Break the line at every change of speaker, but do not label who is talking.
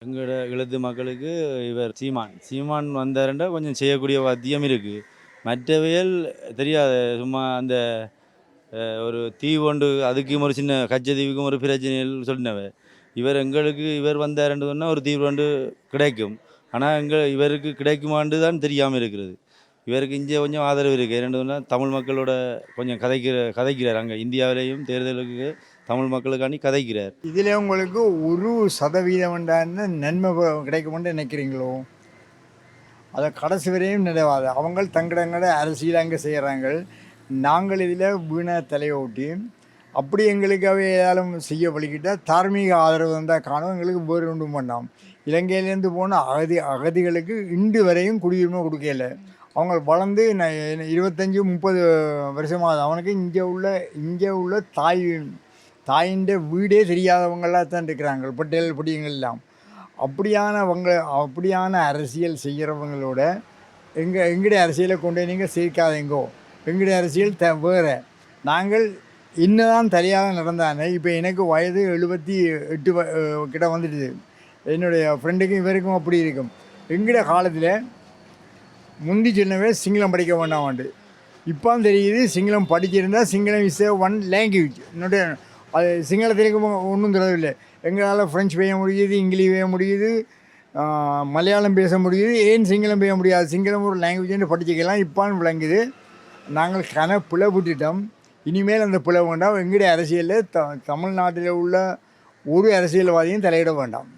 எங்களோட எழுத்து மக்களுக்கு இவர் சீமான் சீமான் வந்தாருண்டா கொஞ்சம் செய்யக்கூடிய வாத்தியம் இருக்குது. மற்றவையல் தெரியாது. சும்மா அந்த ஒரு தீவு ஒன்று அதுக்கும் ஒரு சின்ன கச்சத்தீவுக்கும் ஒரு பிரச்சனைகள் சொன்னவ. இவர் வந்தாருன்னு சொன்னால் ஒரு தீவு ஒன்று கிடைக்கும். ஆனால் இவருக்கு கிடைக்குமான்னு தான் தெரியாமல் இருக்கிறது. இவருக்கு இங்கே கொஞ்சம் ஆதரவு இருக்குது. என்னென்னு சொன்னால் தமிழ் மக்களோட கொஞ்சம் கதைக்கிறார். அங்கே இந்தியாவிலேயும் தேர்தலுக்கு தமிழ் மக்களுக்காண்டி கதைக்கிறார்.
இதில் உங்களுக்கு 1% நன்மை கிடைக்கும்னு நினைக்கிறீங்களோ? அதை கடைசி வரையும் நினைவாது. அவங்க தங்கிடங்கட அரசியல் அங்கே செய்கிறாங்க. நாங்கள் இதில் வீண தலையோட்டி அப்படி எங்களுக்காகவே ஏதாலும் செய்ய வலிக்கிட்டால் தார்மீக ஆதரவு வந்தால் காணும். எங்களுக்கு வேறு ஒன்றும் பண்ணாம். இலங்கையிலேருந்து போன அகதிகளுக்கு இன்று வரையும் குடியுரிமை கொடுக்கல. அவங்க வளர்ந்து 25-30 வருஷமாகுது. அவனுக்கு இங்கே உள்ள தாயின் வீடே தெரியாதவங்களாக தான் இருக்கிறாங்க. பட்டியல் படியங்கள்லாம் அப்படியான அரசியல் செய்கிறவங்களோட எங்களுடைய அரசியலை கொண்டு நீங்கள் சேர்க்காதீங்கோ. எங்களுடைய அரசியல் வேறு. நாங்கள் இன்னதான் தெரியாத நடந்தானே. இப்போ எனக்கு வயது 78 கிட்ட வந்துடுது. என்னுடைய ஃப்ரெண்டுக்கும் இவருக்கும் அப்படி இருக்கும். எங்களுடைய காலத்தில் முந்தி சின்னவே சிங்களம் படிக்க வேண்டாமாண்டு. இப்போ தெரியுது சிங்களம் படிச்சிருந்தால் சிங்களம் இஸ் ஒன் லாங்குவேஜ். என்னுடைய அது சிங்களத்திற்கு ஒன்றும் தெரியவில்லை. எங்களால் ஃப்ரெஞ்சு பேச முடியுது, இங்கிலீஷ் பேச முடியுது, மலையாளம் பேச முடியுது. ஏன் சிங்களம் பேச முடியாது? சிங்களம் ஒரு லாங்குவேஜ்னு படிச்சிக்கலாம். இப்பான்னு விளங்குது. நாங்கள் பிழை விட்டுட்டோம். இனிமேல் அந்த பிழை வேண்டாம். எங்களுடைய அரசியலில் தமிழ்நாட்டில் உள்ள ஒரு அரசியல்வாதியும் தலையிட வேண்டாம்.